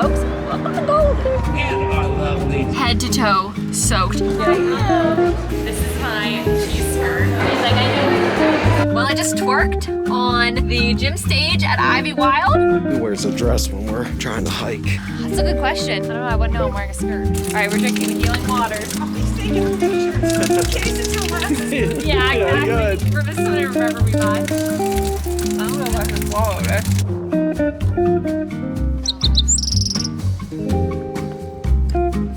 folks. Welcome to Boulder. And our lovely Head to toe soaked. This is my cheese skirt. He's like, I know. Well, I just twerked on the gym stage at Ivywild. Who wears a dress when we're trying to hike? That's a good question. I don't know. I wouldn't know I'm wearing a skirt. All right, we're drinking the healing waters. Yeah, exactly. We're just gonna remember we bought. I don't know if I can swallow this.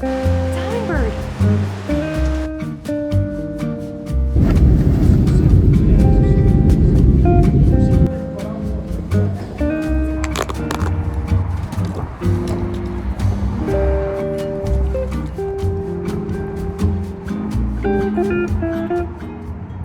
Hummingbird.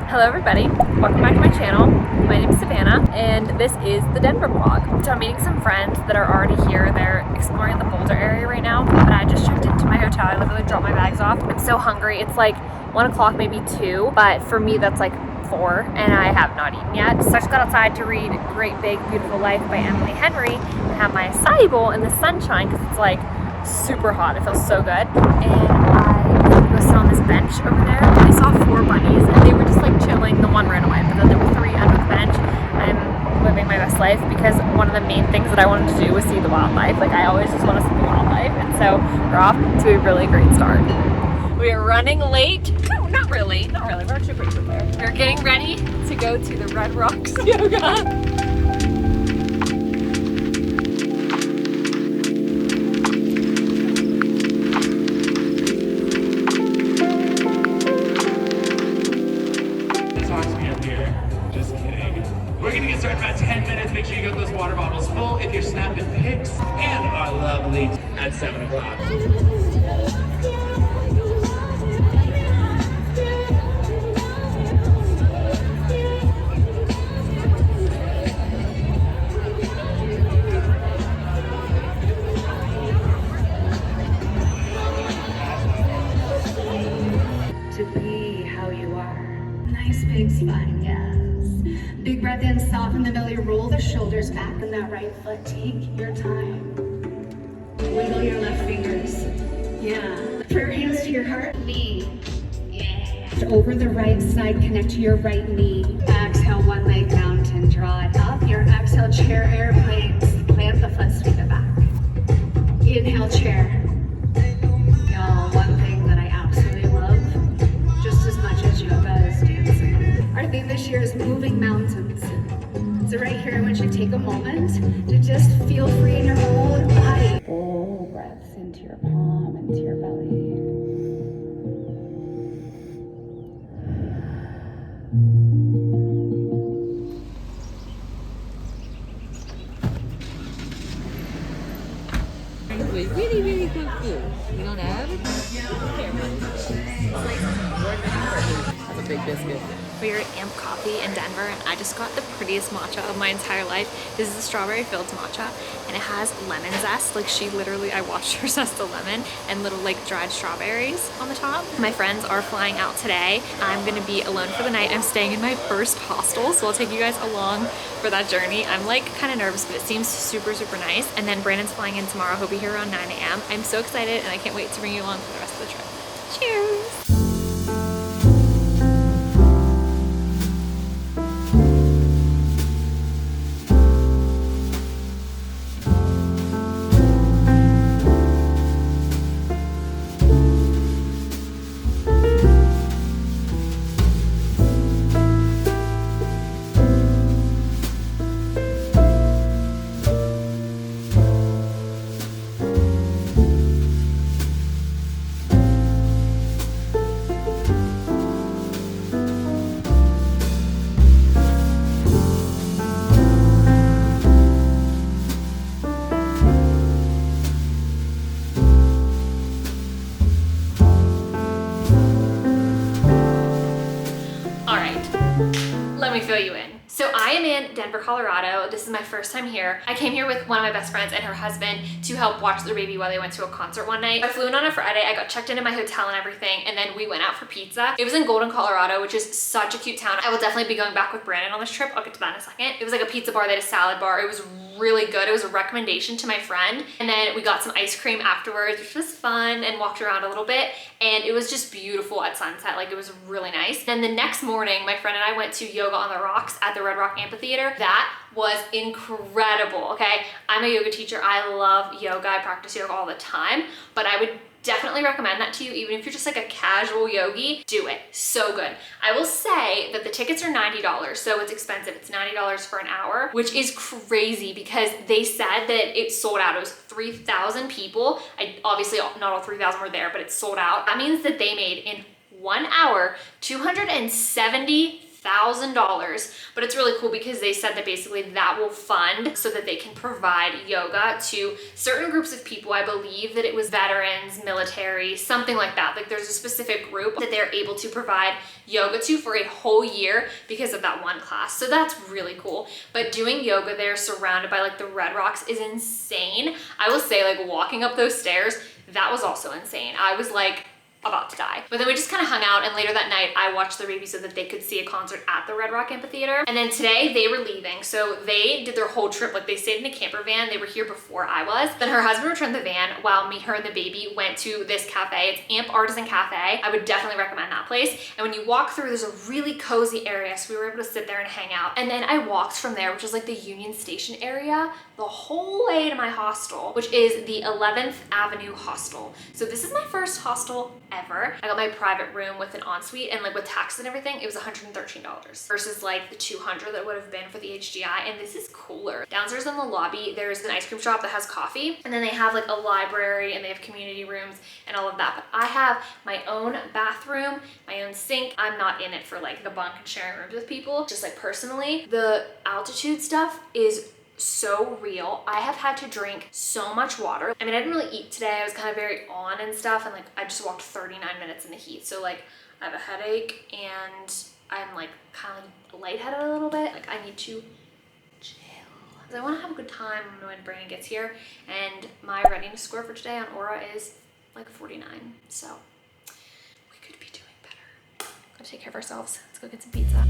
Hello everybody, welcome back to my channel. My name is Savannah and this is the Denver vlog. So I'm meeting some friends that are already here. They're exploring the Boulder area right now, but I just checked into my hotel. I literally dropped my bags off. I'm so hungry. It's like 1 o'clock, maybe 2, but for me that's like 4 and I have not eaten yet. So I just got outside to read Great Big Beautiful Life by Emily Henry and have my acai bowl in the sunshine because it's like super hot. It feels so good. And I was on this bench over there and I saw 4 bunnies and they were just like chilling. The one ran away, but then there were 3 under the bench. I'm living my best life because one of the main things that I wanted to do was see the wildlife. Like I always just want to see the wildlife, and so we're off to a really great start. We are running late. No, not really. We're actually pretty prepared. We're getting ready to go to the Red Rocks yoga. We're gonna get started in about 10 minutes. Make sure you get those water bottles full if you're snapping pics. And our lovely at 7 o'clock. To be how you are. Nice big spine, yes. Big breath in, soften the belly, roll the shoulders back and that right foot. Take your time. Wiggle your left fingers. Yeah. Put your hands to your heart. Knee. Yeah. Over the right side, connect to your right knee. Exhale, one leg mountain, draw it up. Your exhale, chair airplanes. Plant the foot, sweep it back. Inhale, chair. Y'all, one thing that I absolutely love, just as much as yoga, is dancing. Our theme this year is moving mountains. So right here, I want you to take a moment to just feel free in your whole body. Full breaths into your palm, into your belly. Really, really good food. You don't have it? That's a big biscuit. We're at Amp Coffee in Denver and I just got the prettiest matcha of my entire life. This is a strawberry filled matcha and it has lemon zest. Like she literally, I watched her zest a lemon and little like dried strawberries on the top. My friends are flying out today. I'm gonna be alone for the night. I'm staying in my first hostel, so I'll take you guys along for that journey. I'm like kind of nervous, but it seems super, super nice. And then Brandon's flying in tomorrow. He'll be here around 9 a.m. I'm so excited and I can't wait to bring you along for the rest of the trip. Cheers! me fill you in. So I am in Denver, Colorado. This is my first time here. I came here with one of my best friends and her husband to help watch their baby while they went to a concert one night. I flew in on a Friday, I got checked into my hotel and everything, and then we went out for pizza. It was in Golden, Colorado, which is such a cute town. I will definitely be going back with Brandon on this trip. I'll get to that in a second. It was like a pizza bar, they had a salad bar. It was really good. It was a recommendation to my friend. And then we got some ice cream afterwards, which was fun, and walked around a little bit. And it was just beautiful at sunset. Like, it was really nice. Then the next morning, my friend and I went to yoga on the rocks at the Red Rock Amphitheatre. That was incredible, okay? I'm a yoga teacher. I love yoga. I practice yoga all the time, but I would definitely recommend that to you. Even if you're just like a casual yogi, do it. So good. I will say that the tickets are $90, so it's expensive. It's $90 for an hour, which is crazy because they said that it sold out. It was 3,000 people. Obviously not all 3,000 were there, but it sold out. That means that they made in 1 hour $270,000. But it's really cool because they said that basically that will fund so that they can provide yoga to certain groups of people. I believe that it was veterans, military, something like that. Like, there's a specific group that they're able to provide yoga to for a whole year because of that one class. So that's really cool. But doing yoga there surrounded by like the Red Rocks is insane. I will say, like, walking up those stairs, that was also insane. I was like about to die. But then we just kind of hung out, and later that night I watched the baby so that they could see a concert at the Red Rock Amphitheatre. And then today they were leaving, so they did their whole trip. Like, they stayed in a camper van. They were here before I was. Then her husband returned the van while me, her, and the baby went to this cafe. It's Amp Artisan Cafe. I would definitely recommend that place. And when you walk through, there's a really cozy area, so we were able to sit there and hang out. And then I walked from there, which is like the Union Station area, the whole way to my hostel, which is the 11th Avenue Hostel. So this is my first hostel ever. I got my private room with an ensuite, and like with taxes and everything, it was $113 versus like the $200 that would have been for the HGI. And this is cooler. Downstairs in the lobby, there's an ice cream shop that has coffee, and then they have like a library, and they have community rooms and all of that. But I have my own bathroom, my own sink. I'm not in it for like the bunk and sharing rooms with people. Just like personally, the altitude stuff is so real. I have had to drink so much water. I mean, I didn't really eat today. I was kind of very on and stuff, and like I just walked 39 minutes in the heat. So like I have a headache, and I'm like kind of lightheaded a little bit. Like, I need to chill. I want to have a good time when Brandon gets here, and my readiness score for today on Aura is like 49. So we could be doing better. Gotta take care of ourselves. Let's go get some pizza.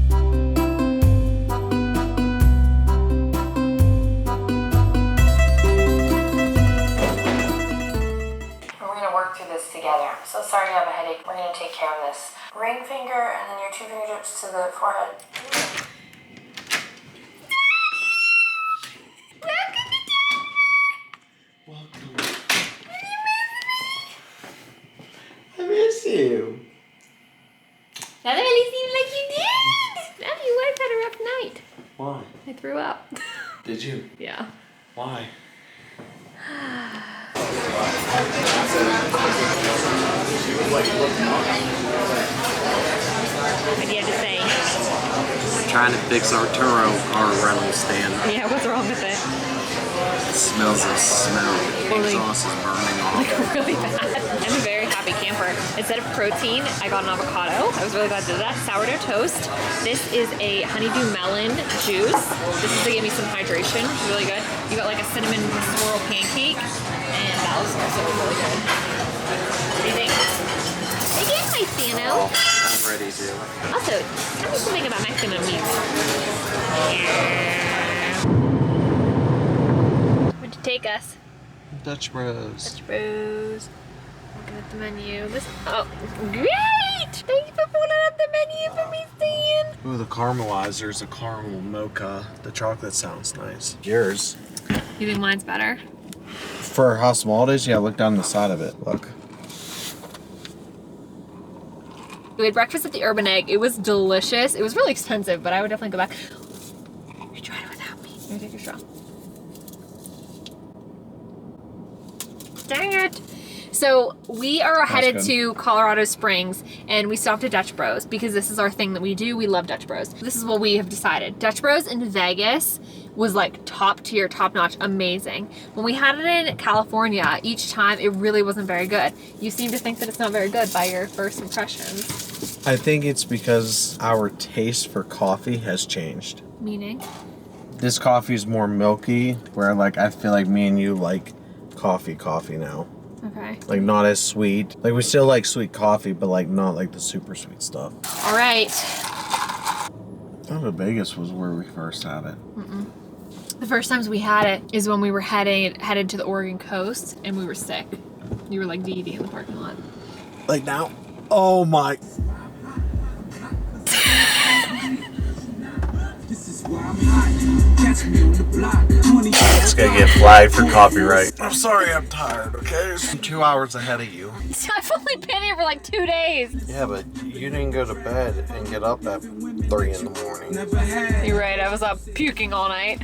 Through this together. So sorry you have a headache. We're going to take care of this. Ring finger and then your 2 fingertips to the forehead. Welcome. I miss you. That really seemed like you did. No, you guys had a rough night. Why? I threw up. Did you? Yeah. Why? What do you have to say? We're trying to fix our rental stand. Yeah, what's wrong with it? It smells of smoke. The exhaust is burning off. Really bad. I'm a very happy camper. Instead of protein, I got an avocado. I was really glad to do that. Sourdough toast. This is a honeydew melon juice. This is to give me some hydration, which is really good. You got like a cinnamon swirl pancake, and that was also really good. What do you think? Again, my Sano. I'm ready to. Also, tell me something about Mexican meat. Where'd you take us? Dutch Bros. Dutch Bros. Looking at the menu. Oh, great! Thank you for pulling up the menu for me, Stan. Ooh, the caramelizer's a caramel mocha. The chocolate sounds nice. Yours. You think mine's better? For how small it is, yeah, look down the side of it. Look. We had breakfast at the Urban Egg. It was delicious. It was really expensive, but I would definitely go back. You tried it without me. Here, take your straw. Dang it. So we are headed to Colorado Springs, and we stopped at Dutch Bros because this is our thing that we do. We love Dutch Bros. This is what we have decided. Dutch Bros in Vegas was like top tier, top notch, amazing. When we had it in California, each time it really wasn't very good. You seem to think that it's not very good by your first impressions. I think it's because our taste for coffee has changed. Meaning? This coffee is more milky, where like I feel like me and you like coffee now. Okay. Like not as sweet. Like we still like sweet coffee, but like not like the super sweet stuff. All right. I thought Vegas was where we first had it. The first times we had it is when we were headed to the Oregon coast and we were sick. You were like DD in the parking lot. Like now? Oh my. It's gonna get flagged for copyright. I'm sorry, I'm tired, okay? I'm 2 hours ahead of you. I've only been here for like 2 days. Yeah, but you didn't go to bed and get up at 3 in the morning. You're right, I was up puking all night.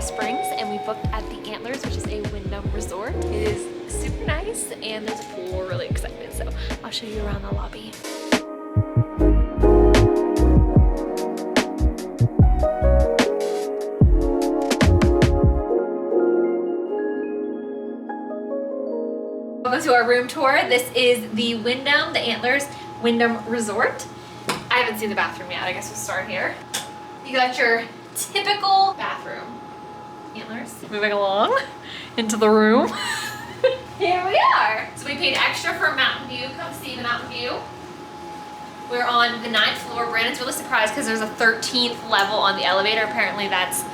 Springs and we booked at the Antlers, which is a Wyndham resort. It is super nice and there's a pool. We're really excited, so I'll show you around the lobby. Welcome to our room tour. This is the Wyndham, the Antlers Wyndham Resort. I haven't seen the bathroom yet. I guess we'll start here. You got your typical bathroom. Antlers. Moving along into the room. Here we are. So we paid extra for a mountain view. Come see the mountain view. We're on the 9th floor. Brandon's really surprised because there's a 13th level on the elevator. Apparently that's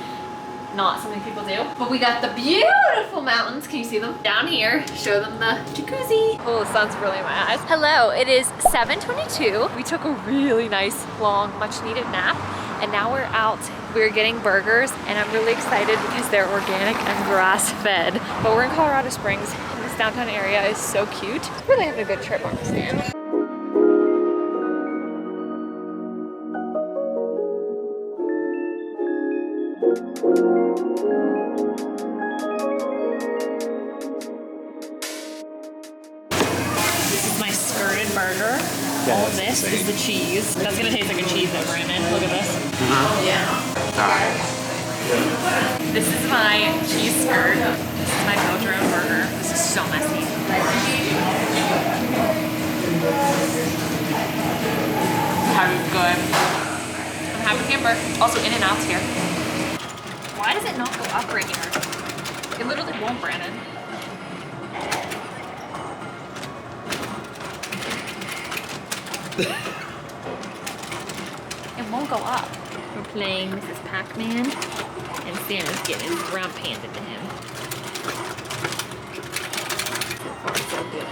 not something people do. But we got the beautiful mountains. Can you see them? Down here. Show them the jacuzzi. Oh, the sun's really in my eyes. Hello, it is 7:22. We took a really nice, long, much needed nap. And now we're out. We're getting burgers and I'm really excited because they're organic and grass fed. But we're in Colorado Springs and this downtown area is so cute. Really having a good trip on this end. This is my skirted burger. All of this is the cheese. That's gonna taste like a cheese though, Brandon. Look at this. Yeah. Alright. This is my cheese skirt. This is my build your own burger. This is so messy. How good. I'm having hamburger. Also In-N-Out's here. Why does it not go up right here? It literally won't, Brandon. It won't go up. We're playing Mrs. Pac-Man, and Santa's getting his round handed to him. So far, so good.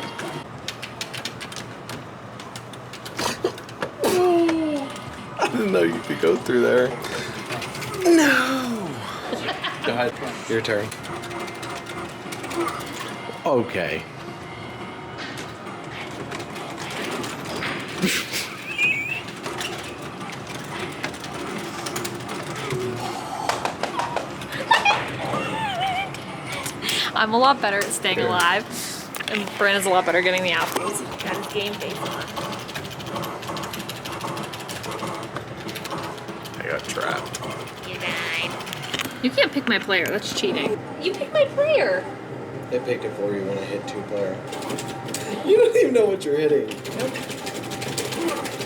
I didn't know you could go through there. No! Go ahead. Your turn. Okay. I'm a lot better at staying alive, and Brandon's a lot better at getting the apples. Got his game face on. I got trapped. You died. You can't pick my player, that's cheating. You picked my player! I picked it for you when I hit 2-player. You don't even know what you're hitting. Nope.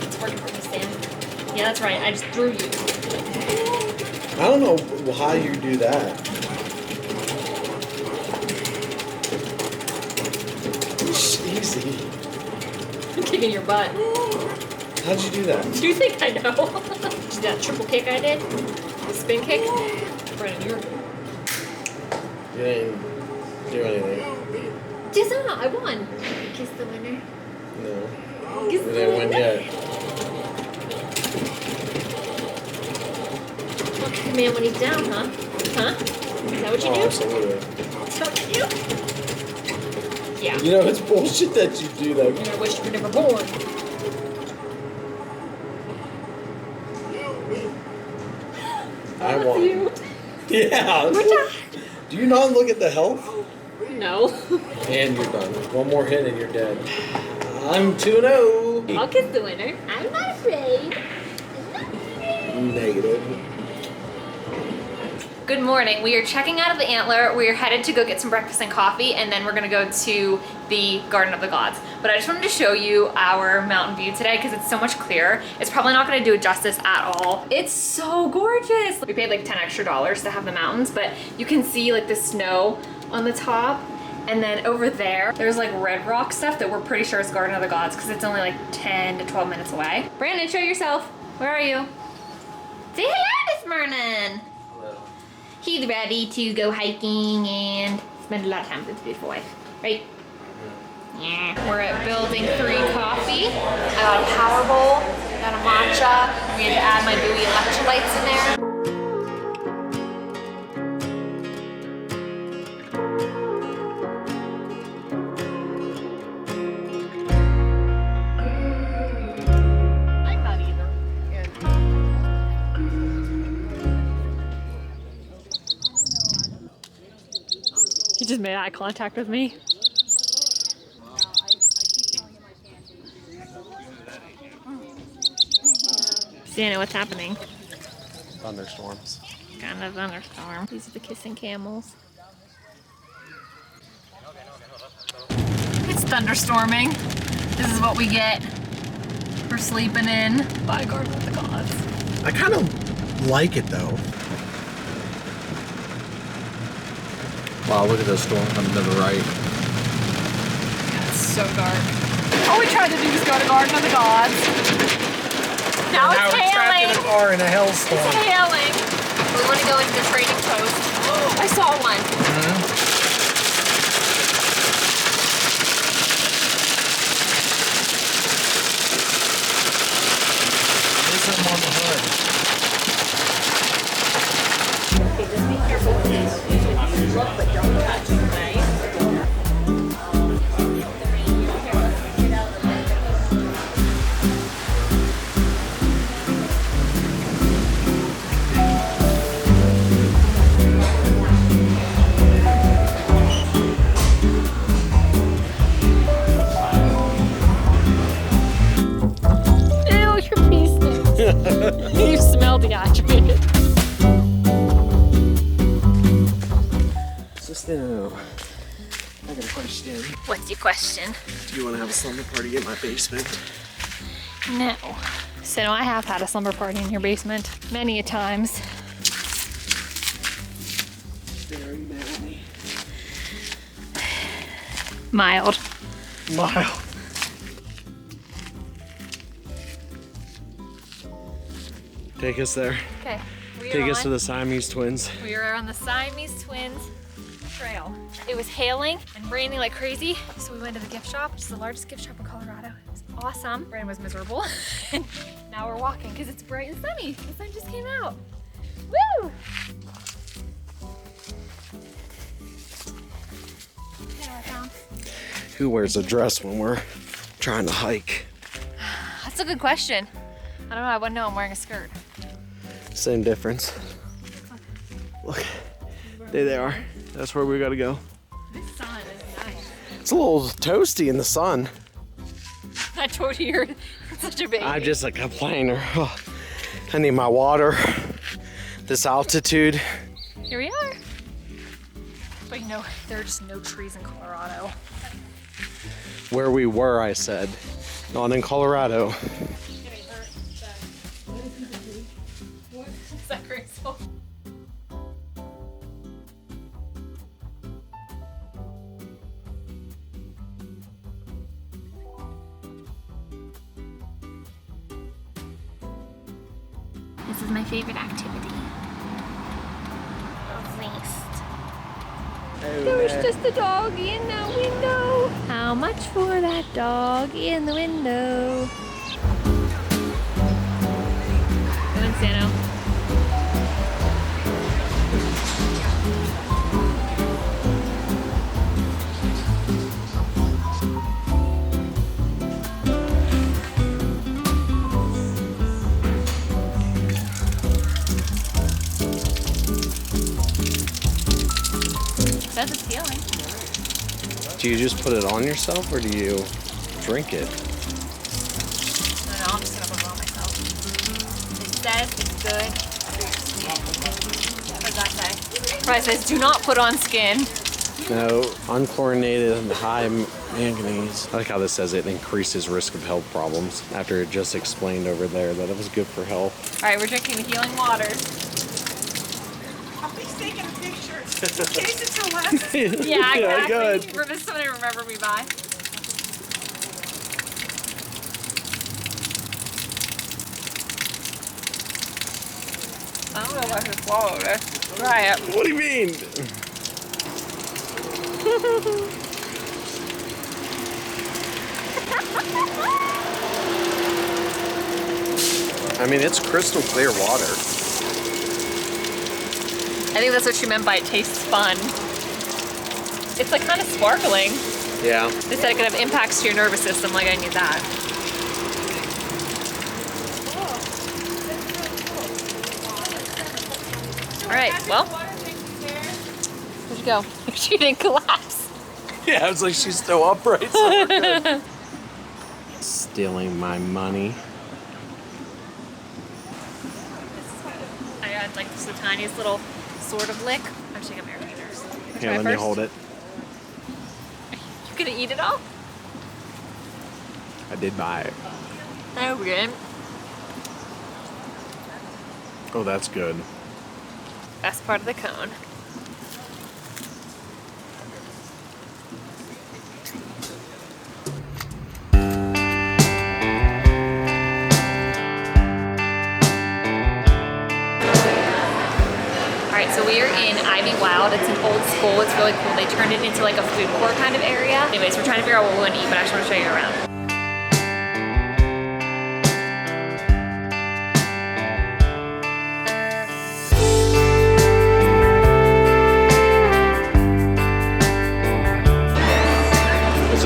It's working for me, Stan. Yeah, that's right, I just threw you. I don't know how you do that. Easy. I'm kicking your butt. How'd you do that? Do you think I know? See that triple kick I did? The spin kick? Brandon, you're... You didn't do anything. Just not, I won. Kiss the winner. No. Kiss You the didn't win winner. yet. Well, kick a man when he's down, huh? Huh? Is that what you do? Absolutely. Is that what you do? Yeah. You know, it's bullshit that you do that. I wish you were never born. I won. You. Yeah. We're done. Do you not look at the health? No. And you're done. One more hit and you're dead. I'm 2-0. I'll kiss the winner. I'm not afraid. Negative. Good morning. We are checking out of the Antler. We are headed to go get some breakfast and coffee, and then we're gonna go to the Garden of the Gods. But I just wanted to show you our mountain view today because it's so much clearer. It's probably not gonna do it justice at all. It's so gorgeous. We paid like $10 extra to have the mountains, but you can see like the snow on the top. And then over there, there's like red rock stuff that we're pretty sure is Garden of the Gods because it's only like 10 to 12 minutes away. Brandon, show yourself. Where are you? Say hello this morning. Hello. He's ready to go hiking and spend a lot of time with his beautiful wife, right? Yeah. We're at Building 3 Coffee. I got a power bowl, got a matcha. We had to add my buoy electrolytes in there. He just made eye contact with me. Sienna, what's happening? Thunderstorms. Kind of thunderstorm. These are the kissing camels. It's thunderstorming. This is what we get for sleeping in by Garden of the Gods. I kind of like it though. Wow, look at this storm coming to the right. Yeah, it's so dark. All we tried to do was go to Garden of the Gods. Now it's hailing. Trapped in a car in a hailstorm. It's hailing. We want to go into the trading post. I saw one. There's something on the hood. Okay, just be careful with this. Look, but don't touch, right? Ew, your pee stinks. You smell dehydrated. So, I got a question. What's your question? Do you want to have a slumber party in my basement? No. So I have had a slumber party in your basement many a times. Very manly. Mild. Mild. Take us there. Okay. Take us to the Siamese twins. We are on the Siamese twins trail. It was hailing and raining like crazy, so we went to the gift shop, which is the largest gift shop in Colorado. It was awesome. Brandon was miserable. And now we're walking because it's bright and sunny. The sun just came out. Woo! Who wears a dress when we're trying to hike? That's a good question. I don't know, I wouldn't know I'm wearing a skirt. Same difference. Look, there they are. That's where we gotta go. This sun is nice. It's a little toasty in the sun. I told you you're such a baby. I'm just a complainer. Oh, I need my water. This altitude. Here we are. But you know, there are just no trees in Colorado. Where we were, I said. Not in Colorado. Is that graceful? This is my favorite activity. Feast. There's just a doggy in that window. How much for that dog in the window? Go in, Sano. Says it's healing. Do you just put it on yourself or do you drink it? No, I'm just gonna put it on myself. It says it's good. What does that say? Probably says, do not put on skin. No, unchlorinated and high manganese. I like how this says it increases risk of health problems after it just explained over there that it was good for health. All right, we're drinking the healing waters. I'll be taking pictures in case it's your last. Yeah, exactly. Good. This is something to remember me by. I don't know if I should swallow this. Try it. What do you mean? I mean, it's crystal clear water. I think that's what she meant by it tastes fun. It's like kind of sparkling. Yeah. They said it could have impacts to your nervous system, like I need that. All right, well, where'd you go? She didn't collapse. Yeah, I was like, she's still upright. So we're good. Stealing my money. I had like just the tiniest little sort of lick. I'm taking my fingers. Here, let me hold it. You gonna eat it all? I did buy it. Oh, good. Oh, that's good. Best part of the cone. Alright, so we are in Ivywild. It's an old school. It's really cool. They turned it into like a food court kind of area. Anyways, we're trying to figure out what we want to eat, but I just want to show you around.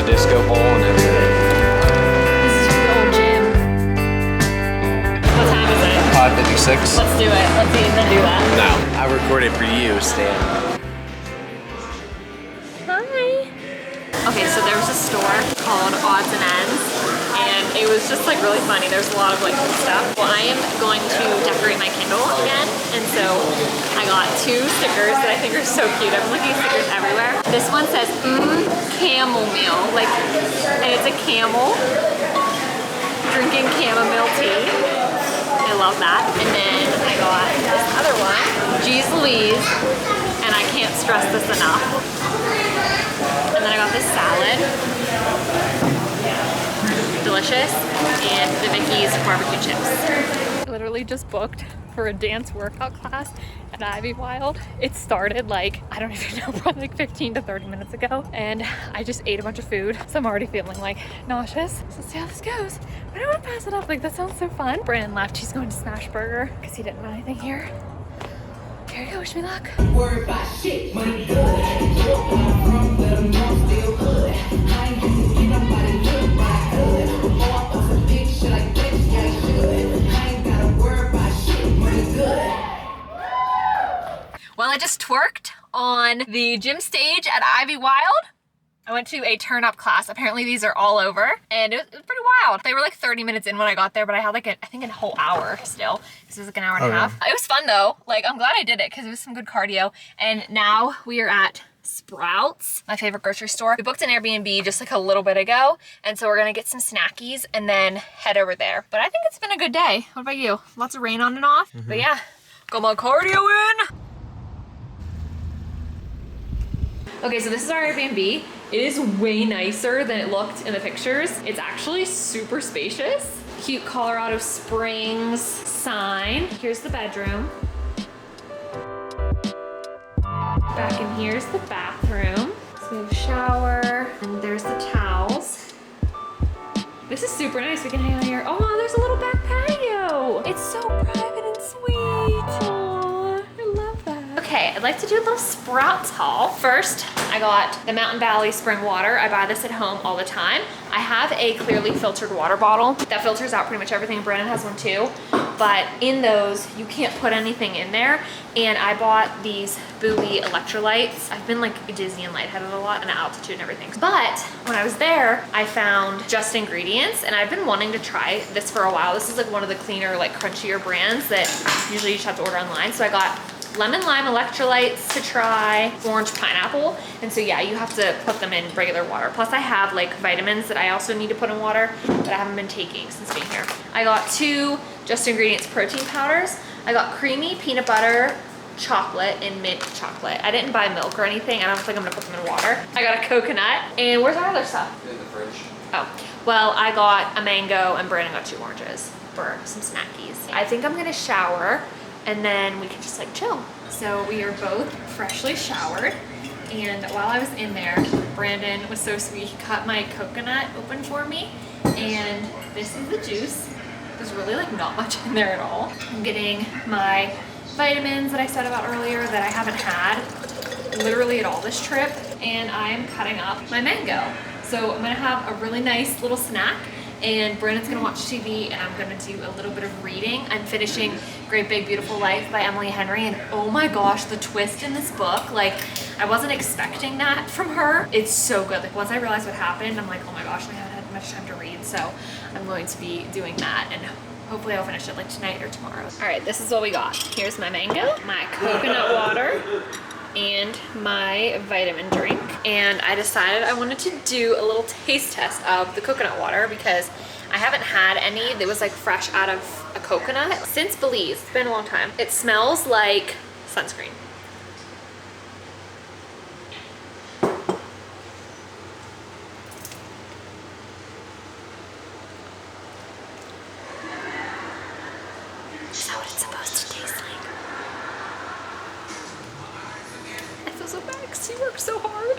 Disco ball and everything. This is the old gym. What time is it? 5:56. Let's do it. Let's eat and then do that. No, I recorded for you, Stan. Hi. Okay, so there was a store called Odds and Ends, and it was just like really funny. There's a lot of like cool stuff. Well, I am going to decorate my Kindle again, and so I got 2 stickers that I think are so cute. I'm looking at stickers everywhere. This one says chamomile, like, and it's a camel drinking chamomile tea. I love that. And then I got this other one, Geez Louise, and I can't stress this enough. And then I got this salad, delicious, and the Vicky's barbecue chips. Literally just booked for a dance workout class at Ivywild. It started like, I don't even know, probably like 15 to 30 minutes ago. And I just ate a bunch of food. So I'm already feeling like nauseous. So let's see how this goes. But I don't want to pass it up. Like, that sounds so fun. Brandon left. He's going to Smash Burger because he didn't buy anything here. Here you go. Wish me luck. Worry about shit, money good. From the north, still good. I ain't used to get nobody look like good. Oh, I put some big shit like this, yeah, I should. I ain't gotta worry about shit, money good. Well, I just twerked on the gym stage at Ivywild. I went to a turn-up class. Apparently these are all over, and it was pretty wild. They were like 30 minutes in when I got there, but I had like, I think a whole hour still. This was like an hour and a half. It was fun though. Like, I'm glad I did it because it was some good cardio. And now we are at Sprouts, my favorite grocery store. We booked an Airbnb just like a little bit ago, and so we're gonna get some snackies and then head over there. But I think it's been a good day. What about you? Lots of rain on and off, but yeah, got my cardio in. Okay, so this is our Airbnb. It is way nicer than it looked in the pictures. It's actually super spacious. Cute Colorado Springs sign. Here's the bedroom. Back in here's the bathroom. So we have a shower, and there's the towels. This is super nice. We can hang out here. Oh, there's a little back patio. It's so private and sweet. Aww, I love that. Okay, I'd like to do a little Sprouts haul. First, I got the Mountain Valley spring water. I buy this at home all the time. I have a clearly filtered water bottle that filters out pretty much everything. Brandon has one too. But in those, you can't put anything in there. And I bought these Buoy electrolytes. I've been like dizzy and lightheaded a lot and altitude and everything. But when I was there, I found Just Ingredients, and I've been wanting to try this for a while. This is like one of the cleaner, like crunchier brands that usually you just have to order online. So I got lemon lime electrolytes to try, orange pineapple. And so yeah, you have to put them in regular water. Plus I have like vitamins that I also need to put in water that I haven't been taking since being here. I got 2 Just Ingredients protein powders. I got creamy peanut butter chocolate and mint chocolate. I didn't buy milk or anything. I don't think I'm gonna put them in water. I got a coconut. And where's our other stuff? In the fridge. Oh, well, I got a mango and Brandon got 2 oranges for some snackies. I think I'm gonna shower and then we can just like chill. So we are both freshly showered. And while I was in there, Brandon was so sweet. He cut my coconut open for me. And this is the juice. There's really like not much in there at all. I'm getting my vitamins that I said about earlier that I haven't had literally at all this trip. And I'm cutting up my mango. So I'm gonna have a really nice little snack and Brandon's gonna watch TV and I'm gonna do a little bit of reading. I'm finishing Great Big Beautiful Life by Emily Henry and oh my gosh, the twist in this book, like I wasn't expecting that from her. It's so good. Like once I realized what happened, I'm like, oh my gosh, I haven't had much time to read. So I'm going to be doing that and hopefully I'll finish it like tonight or tomorrow. All right, this is what we got. Here's my mango, my coconut water, and my vitamin drink. And I decided I wanted to do a little taste test of the coconut water because I haven't had any that was like fresh out of a coconut since Belize. It's been a long time. It smells like sunscreen. Is that what it's supposed to taste like? I feel so bad because he worked so hard.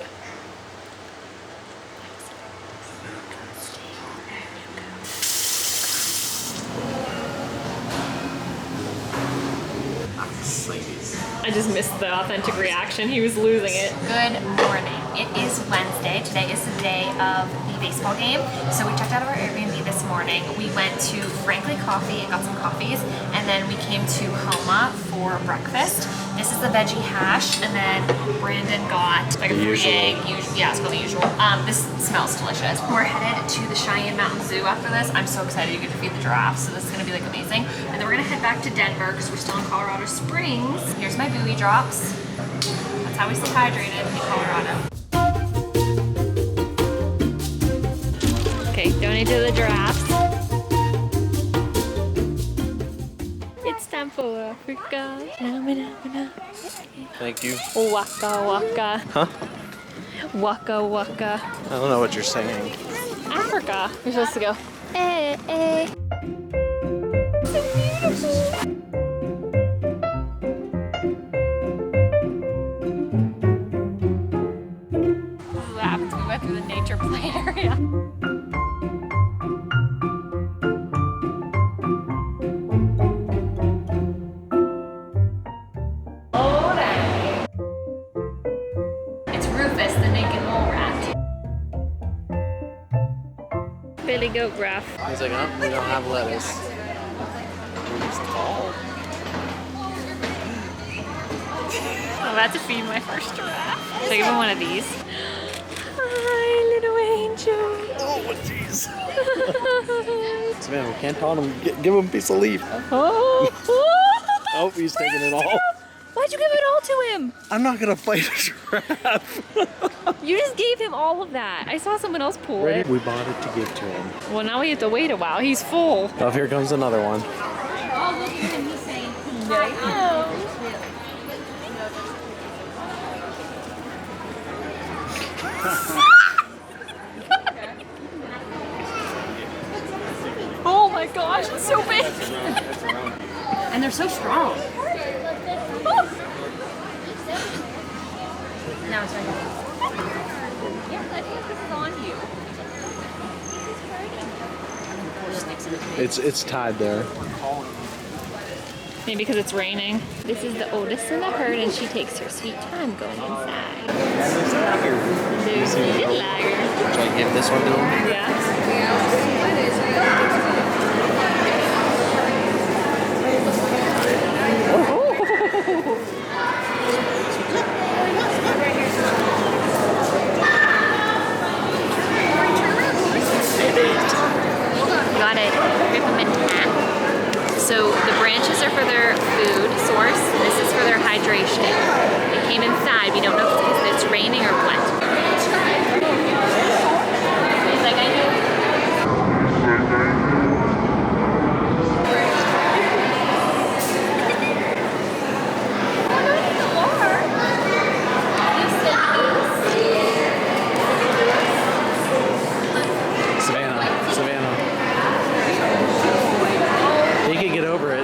I just missed the authentic reaction. He was losing it. Good morning. It is Wednesday. Today is the day of the baseball game. So we checked out of our Airbnb this morning. We went to Frankly Coffee and got some coffees. And then we came to Homa for breakfast. This is the veggie hash. And then Brandon got like a 3-egg. Yeah, it's called the usual. This smells delicious. We're headed to the Cheyenne Mountain Zoo after this. I'm so excited to get to feed the giraffes. So this is gonna be like amazing. And then we're gonna head back to Denver because we're still in Colorado Springs. Here's my buoy drops. That's how we stay hydrated in Colorado. Okay, donate to the giraffes. It's time for Africa. Thank you. Waka waka. Huh? Waka waka. I don't know what you're saying. Africa. You're supposed to go. Eh, eh. So beautiful. What happens? We went through the nature play area. It's Rufus, the naked mole rat. Billy goat graph. He's like, oh, we don't have lettuce. He's tall. I'm about to feed my first giraffe. Should I give him one of these? Hi, little angel. Oh, jeez. So, man, we can't taunt him. Give him a piece of leaf. Oh, Oh, he's taking it all. why'd you give it all to him? I'm not gonna fight a giraffe. You just gave him all of that. I saw someone else pull it. We bought it to give to him. Well, now we have to wait a while. He's full. Oh, here comes another one. Oh, look at him. He's saying, Oh my gosh, it's so big. and they're so strong. Now it's right here. Yeah, I think this is on you. It's tied there. Maybe because it's raining. This is the oldest in the herd and she takes her sweet time going inside. There's a little liger. Should I give this one to him? Yeah. Got it. Rip them in half. So the branches are for their food source. This is for their hydration. They came inside. We don't know if it's raining or what. He's like, I knew. Savannah. You can get over it.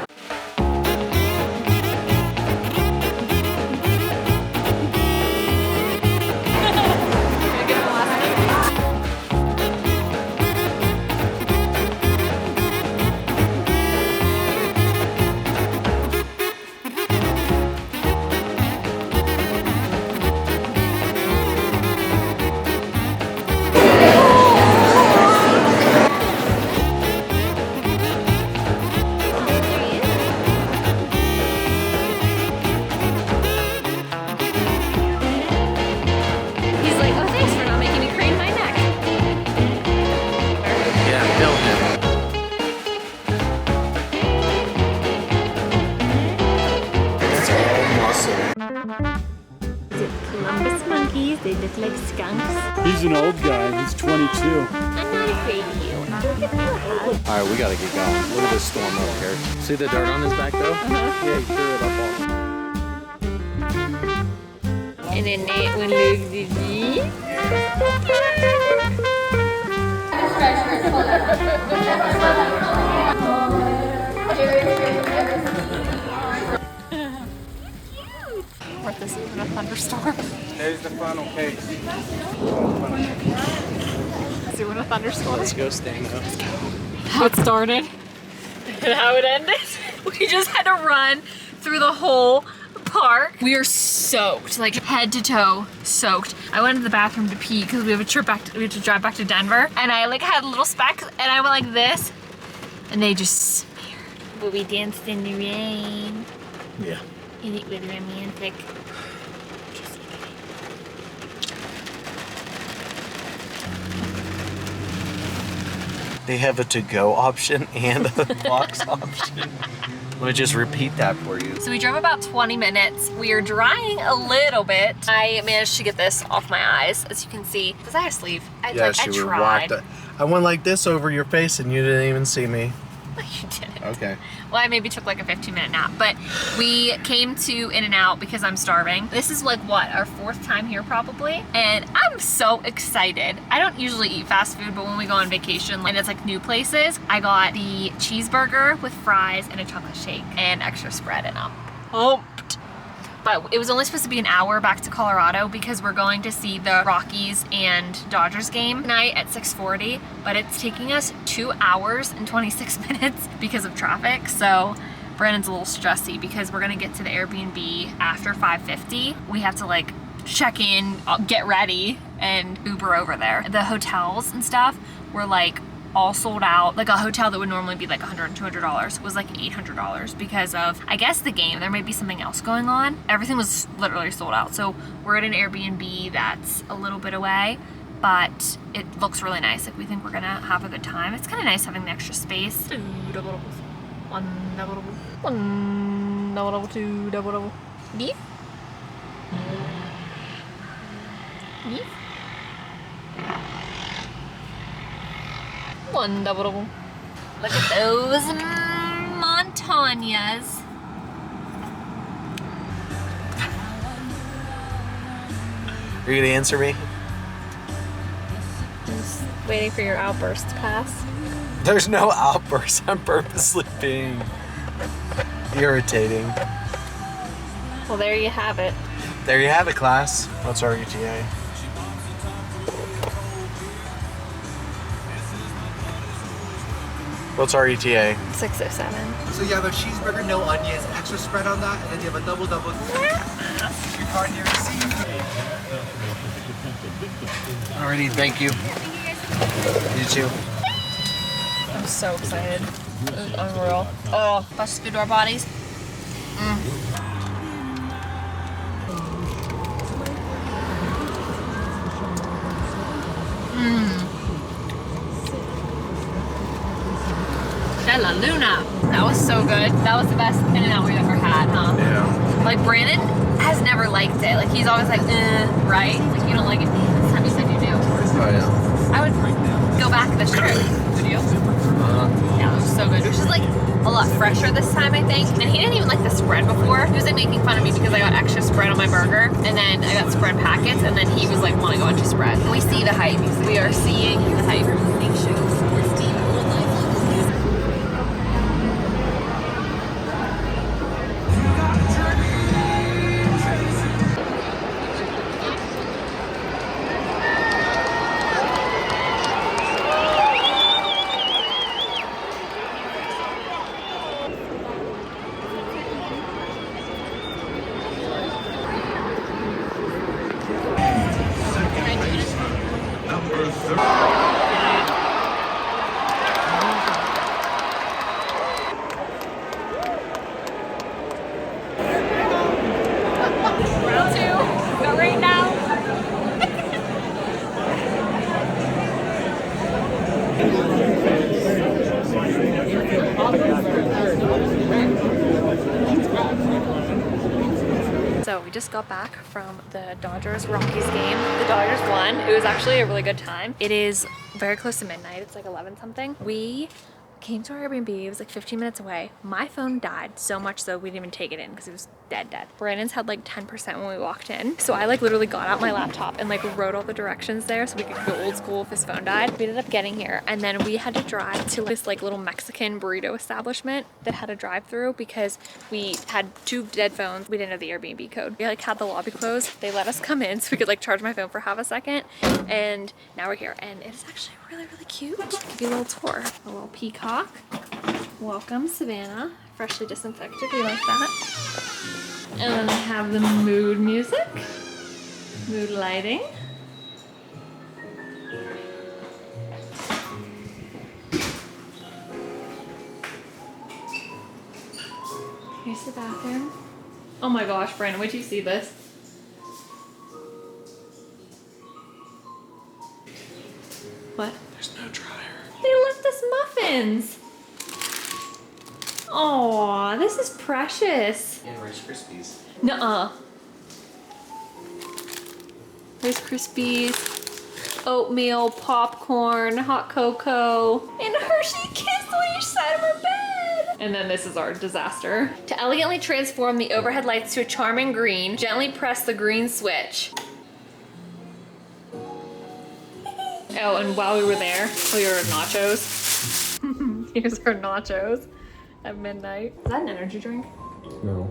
They look like skunks. He's an old guy. He's 22. I'm not afraid of you. All right, we gotta get going. Look at this storm over here. See the dirt on his back though? Yeah, he threw it up all. And then that one looks at me. What, this isn't a thunderstorm? There's the funnel case. Is it a thunderstorm? Let's go, Stano. How it started and how it ended. We just had to run through the whole park. We are soaked, like head to toe soaked. I went to the bathroom to pee because we have a trip back. We have to drive back to Denver, and I like had little specks, and I went like this, and they just smeared. But we danced in the rain. Yeah. And it was romantic. They have a to-go option and a box option. Let me just repeat that for you. So we drove about 20 minutes. We are drying a little bit. I managed to get this off my eyes, as you can see, because I had a sleeve. I tried. I went like this over your face and you didn't even see me. You didn't. Okay. Well, I maybe took like a 15-minute nap, but we came to In-N-Out because I'm starving. This is like what, our 4th time here probably, and I'm so excited. I don't usually eat fast food, but when we go on vacation and it's like new places, I got the cheeseburger with fries and a chocolate shake and extra spread, and I'm pumped. But it was only supposed to be an hour back to Colorado because we're going to see the Rockies and Dodgers game tonight at 6:40, but it's taking us 2 hours and 26 minutes because of traffic. So Brandon's a little stressy because we're gonna get to the Airbnb after 5:50. We have to like check in, get ready, and Uber over there. The hotels and stuff were like all sold out. Like a hotel that would normally be like $100, $200 was like $800 because of, I guess, the game. There may be something else going on. Everything was literally sold out. So we're at an Airbnb that's a little bit away, but it looks really nice. Like we think we're gonna have a good time. It's kind of nice having the extra space. 2 double doubles. 1 double double. 1 double double. 2 double double. Beef? Beef? 1 double double. Look at those montañas. Are you gonna answer me? I'm just waiting for your outburst to pass. There's no outburst. I'm purposely being irritating. Well, there you have it. There you have it, class. What's our ETA? What's our ETA? 6:07. So you have a cheeseburger, no onions, extra spread on that, and then you have a double double. Your card and your receipt. Alrighty, thank you. You too. I'm so excited. This is unreal. Oh, best food to our bodies. De la Luna. That was so good. That was the best In-N-Out we've ever had, huh? Yeah. Like Brandon has never liked it. Like he's always like, right? Like you don't like it. This time you said you do. Oh yeah. I would go back this trip. Would you? Yeah, it was so good. Which is like a lot fresher this time, I think. And he didn't even like the spread before. He was like making fun of me because I got extra spread on my burger, and then I got spread packets, and then he was like, want to go into spread. We see the hype. We are seeing the hype. So we just got back from the Dodgers-Rockies game. The Dodgers won. It was actually a really good time. It is very close to midnight. It's like 11 something. We came to our Airbnb. It was like 15 minutes away. My phone died so much so we didn't even take it in because it was dead. Brandon's had like 10% when we walked in. So I like literally got out my laptop and like wrote all the directions there so we could go old school if his phone died. We ended up getting here and then we had to drive to this like little Mexican burrito establishment that had a drive through because we had 2 dead phones. We didn't have the Airbnb code. We like had the lobby closed. They let us come in so we could like charge my phone for half a second, and now we're here and it is actually really cute. I'll give you a little tour. A little peacock. Welcome, Savannah. Freshly disinfected. We like that. And then I have the mood music. Mood lighting. Here's the bathroom. Oh my gosh, Brandon, wait till you see this. What? There's no dryer. They left us muffins. Aw, this is precious. And Rice Krispies. Nuh-uh. Rice Krispies, oatmeal, popcorn, hot cocoa, and Hershey Kiss on each side of our bed. And then this is our disaster. To elegantly transform the overhead lights to a charming green, gently press the green switch. Oh, and while we were there, we ordered nachos. Here's our nachos at midnight. Is that an energy drink? No.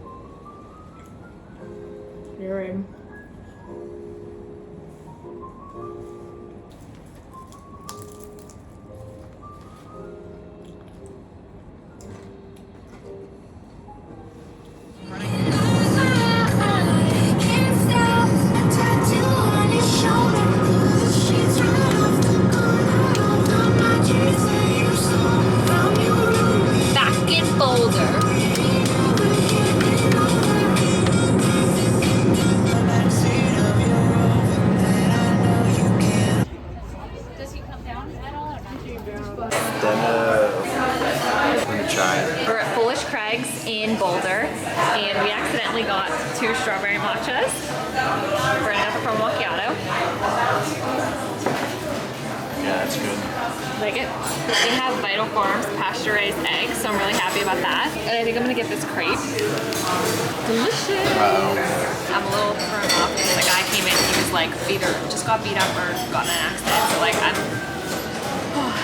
You're in. Back in Boulder. Does he come down at all or not? Let me try it. We're at Foolish Craig's in Boulder, and we accidentally got 2 strawberry matchas. We're gonna have a caramel macchiato. Yeah, that's good. Like it? They have Vital Farms pasture-raised eggs, so I'm really happy about that. And I think I'm gonna get this crepe. Delicious. Uh-oh. I'm a little thrown off because the guy came in, he was like either just got beat up or got in an accident. So like I'm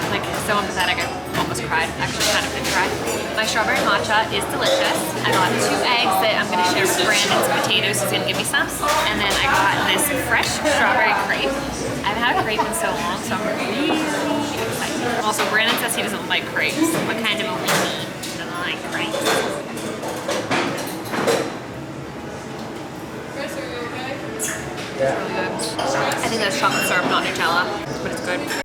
like so empathetic, I almost cried. Actually kind of did cry. My strawberry matcha is delicious. I got 2 eggs that I'm gonna share with Brandon's potatoes. He's gonna give me some. And then I got this fresh strawberry crepe. I haven't had a crepe in so long, so I'm really excited. Also, Brandon says he doesn't like crepes. What kind of a weenie doesn't like crepes? Yeah. Really good. I think that's chocolate syrup, not Nutella, but it's good.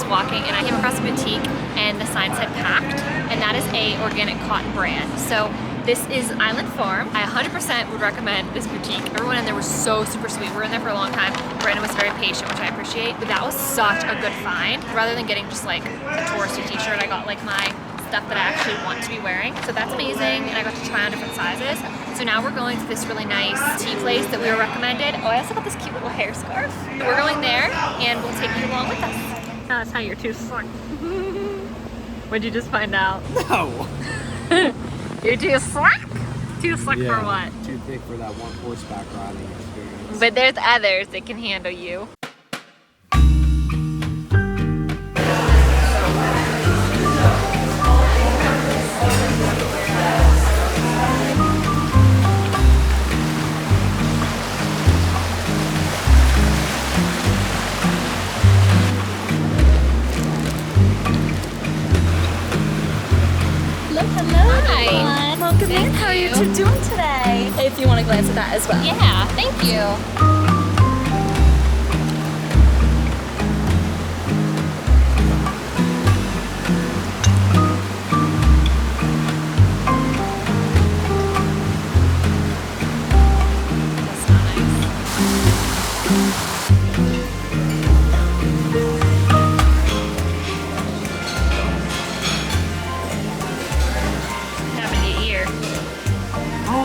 just walking and I came across a boutique and the sign said packed, and that is a organic cotton brand. So this is Island Farm. I 100% would recommend this boutique. Everyone in there was so super sweet. We were in there for a long time. Brandon was very patient, which I appreciate, but that was such a good find. Rather than getting just like a touristy t-shirt, I got like my stuff that I actually want to be wearing. So that's amazing, and I got to try on different sizes. So now we're going to this really nice tea place that we were recommended. Oh, I also got this cute little hair scarf. So we're going there, and we'll take you along with us. That's how you're too slick. What'd you just find out? No. You're too slick? Too slick for what? Too thick for that one horseback riding experience. But there's others that can handle you. Hi. Welcome in. How are you two doing today? If you want to glance at that as well. Yeah, thank you.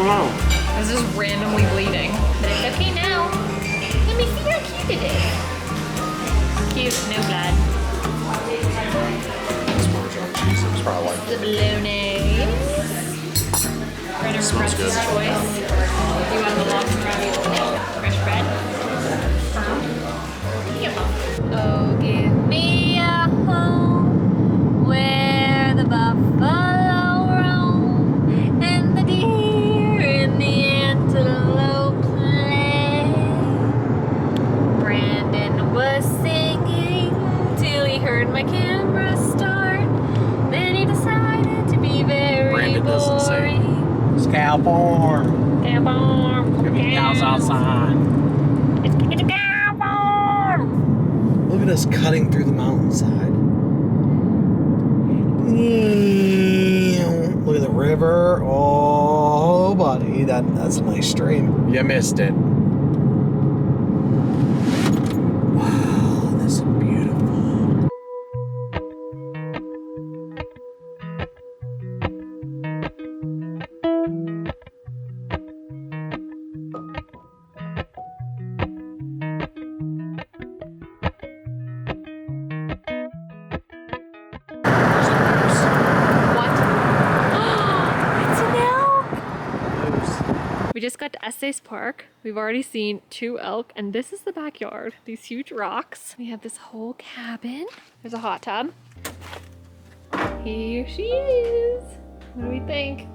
I was just randomly bleeding. But it's okay now. Let me see how cute it is. Cute, no blood. It's probably like The bologna. Brandon's bread's his choice. You want the long fresh bread? Oh, give me a home where the buffalo roam and the deer and the antelope play. Brandon was singing till he heard my camera start. Then he decided to be very Brandon doesn't say Scalp arm. Scalp arm. Gonna be cows outside. It's a scalp arm. Look at us cutting through the mountainside. Look at the river. Oh, buddy, that's a nice stream. you missed it. Wow, this is beautiful. We just got to Estes Park. We've already seen 2 elk, and this is the backyard. These huge rocks. We have this whole cabin. There's a hot tub. Here she is. What do we think?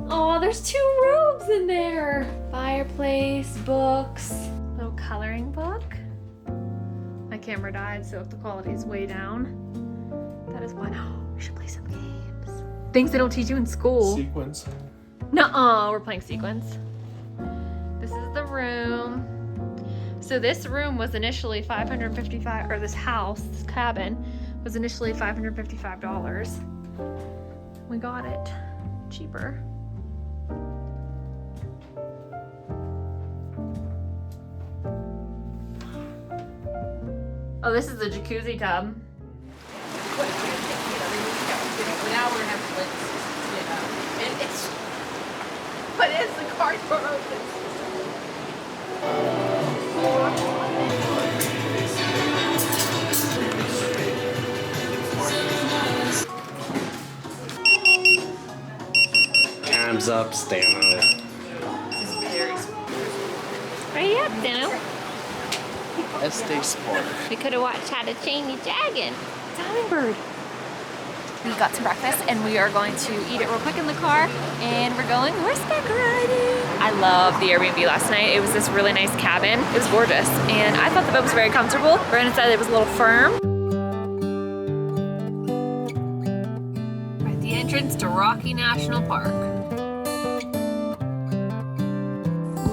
Oh, there's 2 robes in there. Fireplace, books, little coloring book. My camera died, so if the quality is way down, that is why. We should play some games. Things they don't teach you in school. Sequence. Nuh-uh, we're playing sequence. This is the room. So this room was initially $555, or this house, this cabin, was initially $555. We got it cheaper. Oh, this is the jacuzzi tub. Now we're gonna have to and it's but as the car door opens. Hands up, Stano. Ready up, Dano. Estes Park. We could have watched How to Chain You Dragon. It's a hummingbird. We got some breakfast and we are going to eat it real quick in the car, and we're going horseback riding. I loved the Airbnb last night. It was this really nice cabin. It was gorgeous, and I thought the bed was very comfortable. Brandon said it was a little firm. We're at the entrance to Rocky National Park.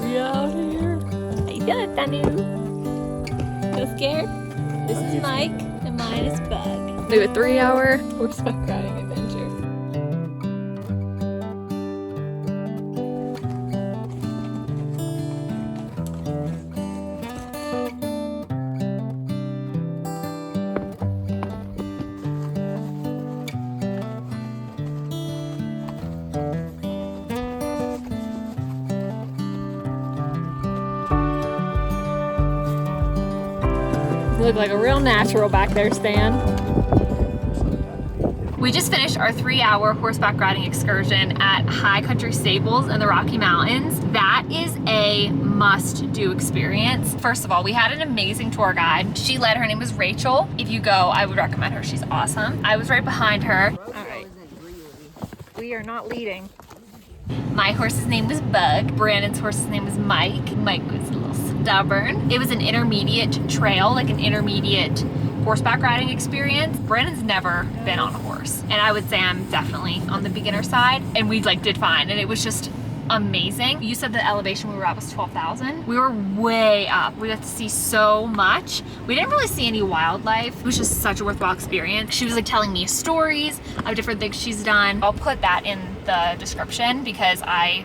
We out here. How you doing, Tanu? So scared? This is Mike. of mine is Bug. Do a 3-hour horseback riding adventure. You look like a real natural back there, Stan. We just finished our 3-hour horseback riding excursion at High Country Stables in the Rocky Mountains. That is a must-do experience. First of all, we had an amazing tour guide. She led, her name was Rachel. If you go, I would recommend her, she's awesome. I was right behind her. All right, we are not leading. My horse's name was Bug. Brandon's horse's name was Mike. Mike was a little stubborn. It was an intermediate trail, like an intermediate horseback riding experience. Brandon's never been on a horse, and I would say I'm definitely on the beginner side, and we like did fine, and it was just amazing. You said the elevation we were at was 12,000. We were way up. We got to see so much. We didn't really see any wildlife. It was just such a worthwhile experience. She was like telling me stories of different things she's done. I'll put that in the description because I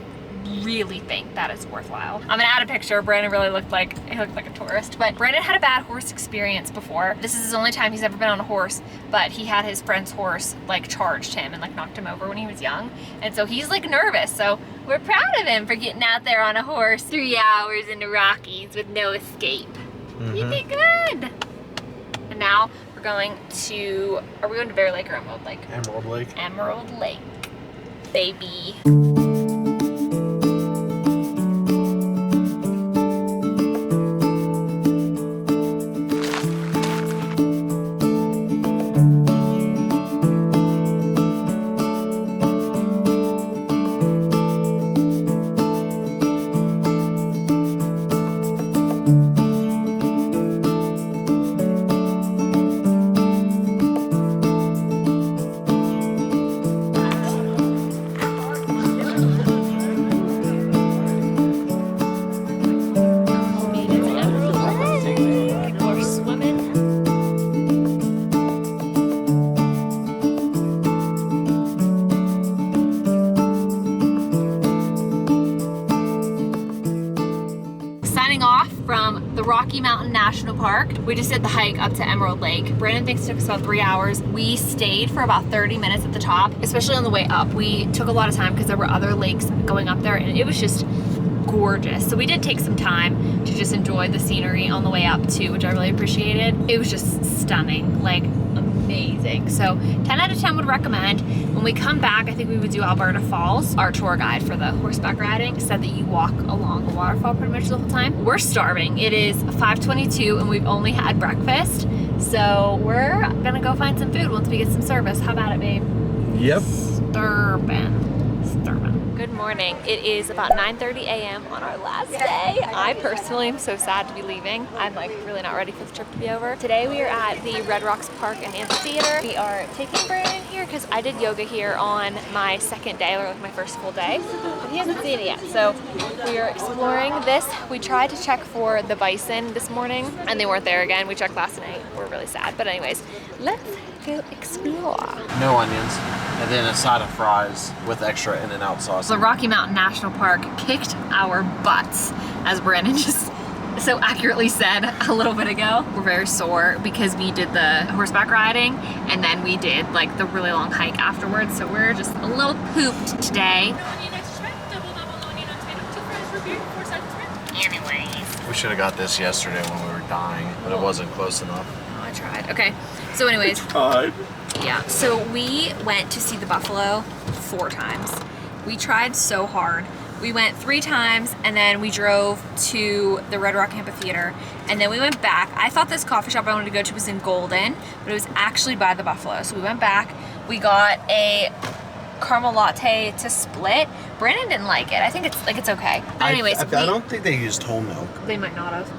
really think that is worthwhile. I'm gonna add a picture. Brandon really looked like a tourist, but Brandon had a bad horse experience before. This is his only time he's ever been on a horse, but he had his friend's horse like charged him and like knocked him over when he was young, and so he's like nervous. So we're proud of him for getting out there on a horse 3 hours in the Rockies with no escape. He did good. And now we're going to, are we going to Bear Lake or Emerald Lake? Emerald Lake. Emerald Lake, baby. Rocky Mountain National Park. We just did the hike up to Emerald Lake. Brandon thinks it took us about 3 hours. We stayed for about 30 minutes at the top, especially on the way up. We took a lot of time because there were other lakes going up there, and it was just gorgeous. So we did take some time to just enjoy the scenery on the way up too, which I really appreciated. It was just stunning, like amazing. So 10 out of 10 would recommend. When we come back, I think we would do Alberta Falls. Our tour guide for the horseback riding said that you walk along a waterfall pretty much the whole time. We're starving. It is 5:22 and we've only had breakfast. So we're gonna go find some food once we get some service. How about it, babe? Yep. Starving. Good morning. It is about 9:30 a.m. on our last day. I personally am so sad to be leaving. I'm like really not ready for the trip to be over. Today we are at the Red Rocks Park and Amphitheatre. We are taking Brandon here because I did yoga here on my second day, or like my first full day. But he hasn't seen it yet. So we are exploring this. We tried to check for the bison this morning and they weren't there again. We checked last night. We're really sad. But anyways, let's go explore. No onions. And then a side of fries with extra In-N-Out sauce. The Rocky Mountain National Park kicked our butts, as Brandon just so accurately said a little bit ago. We're very sore because we did the horseback riding and then we did like the really long hike afterwards. So we're just a little pooped today. Anyways. We should have got this yesterday when we were dying, but it wasn't close enough. Oh, I tried. Okay, so anyways. Yeah, so we went to see the buffalo 4 times. We tried so hard. We went 3 times and then we drove to the Red Rock Amphitheatre and then we went back. I thought this coffee shop I wanted to go to was in Golden, but it was actually by the buffalo. So we went back, we got a caramel latte to split. Brandon didn't like it. I think it's okay. But anyways, I don't think they used whole milk. They might not have.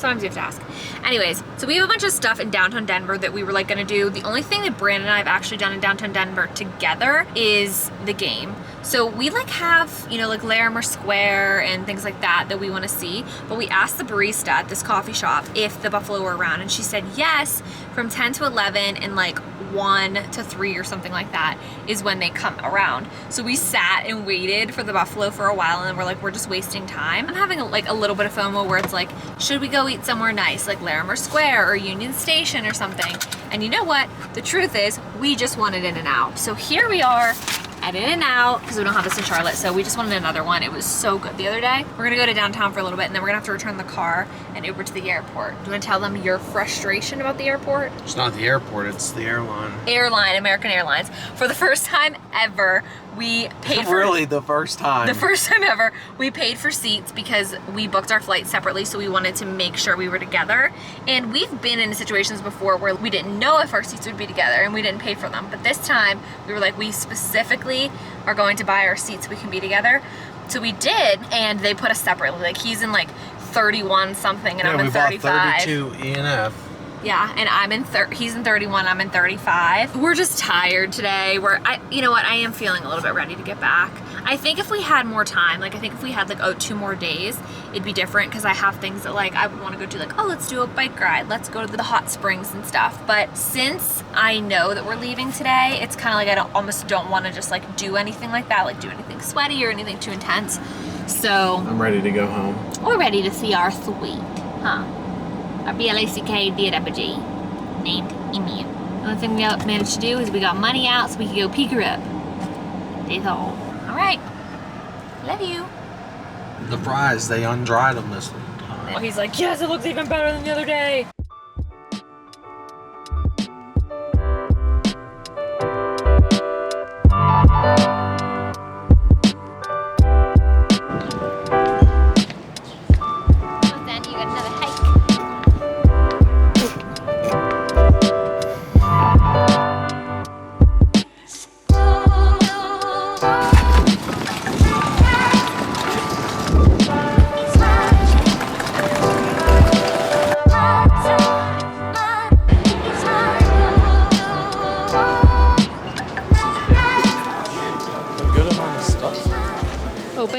Sometimes you have to ask. Anyways, so we have a bunch of stuff in downtown Denver that we were like gonna do. The only thing that Brandon and I have actually done in downtown Denver together is the game. So we like have, you know, like Larimer Square and things like that we want to see. But we asked the barista at this coffee shop if the buffalo were around, and she said yes, from 10 to 11 and like 1 to 3 or something like that is when they come around. So we sat and waited for the buffalo for a while, and then we're like, we're just wasting time. I'm having like a little bit of FOMO where it's like, should we go eat somewhere nice like Larimer Square or Union Station or something? And you know what? The truth is, we just wanted In-N-Out. So here we are at In-N-Out, because we don't have this in Charlotte, so we just wanted another one. It was so good the other day. We're gonna go to downtown for a little bit, and then we're gonna have to return the car and Uber to the airport. Do you wanna tell them your frustration about the airport? It's not the airport, it's the airline. American Airlines. For the first time ever, we paid for— Really, the first time. The first time ever, we paid for seats because we booked our flight separately, so we wanted to make sure we were together. And we've been in situations before where we didn't know if our seats would be together and we didn't pay for them. But this time, we were like, we specifically are going to buy our seats so we can be together. So we did, and they put us separately. Like, he's in like 31 something and I'm in 35. We bought 32 ENF. Yeah, and he's in 31, I'm in 35. We're just tired today. You know what, I am feeling a little bit ready to get back. I think if we had more time, like I think if we had like 2 more days, it'd be different, because I have things that like I would want to go do, like, oh, let's do a bike ride, let's go to the hot springs and stuff. But since I know that we're leaving today, it's kind of like I almost don't want to just like do anything like that, like do anything sweaty or anything too intense. So I'm ready to go home. We're ready to see our sweet, huh? Our BLACK DWG named Emu. The only thing we managed to do is we got money out so we could go pick her up. That's all. All right. Love you. The fries, they undried them this time. Oh, he's like, yes, it looks even better than the other day.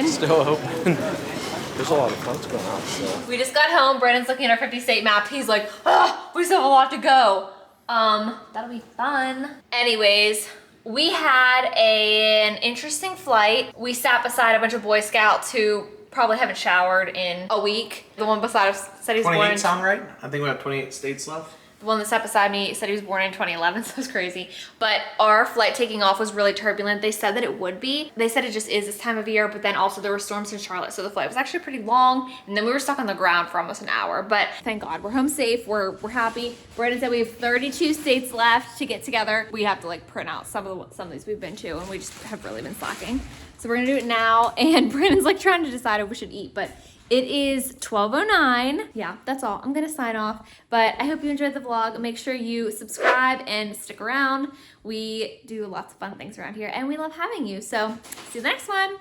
Still open. There's a lot of flights going out still. We just got home. Brandon's looking at our 50 state map. He's like, oh, we still have a lot to go. That'll be fun. Anyways, we had an interesting flight. We sat beside a bunch of Boy Scouts who probably haven't showered in a week. The one beside us said he's born in— 28 sound right? I think we have 28 states left. The one that sat beside me said he was born in 2011, so it was crazy. But our flight taking off was really turbulent. They said that it would be. They said it just is this time of year, but then also there were storms in Charlotte, so the flight was actually pretty long, and then we were stuck on the ground for almost an hour. But thank God, we're home safe, we're happy. Brandon said we have 32 states left to get together. We have to like print out some of these we've been to, and we just have really been slacking. So we're gonna do it now, and Brandon's like trying to decide if we should eat, but it is 12:09. Yeah, that's all. I'm gonna sign off, but I hope you enjoyed the vlog. Make sure you subscribe and stick around. We do lots of fun things around here, and we love having you. So see you next one.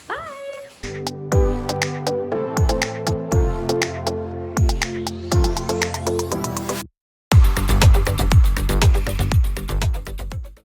Bye.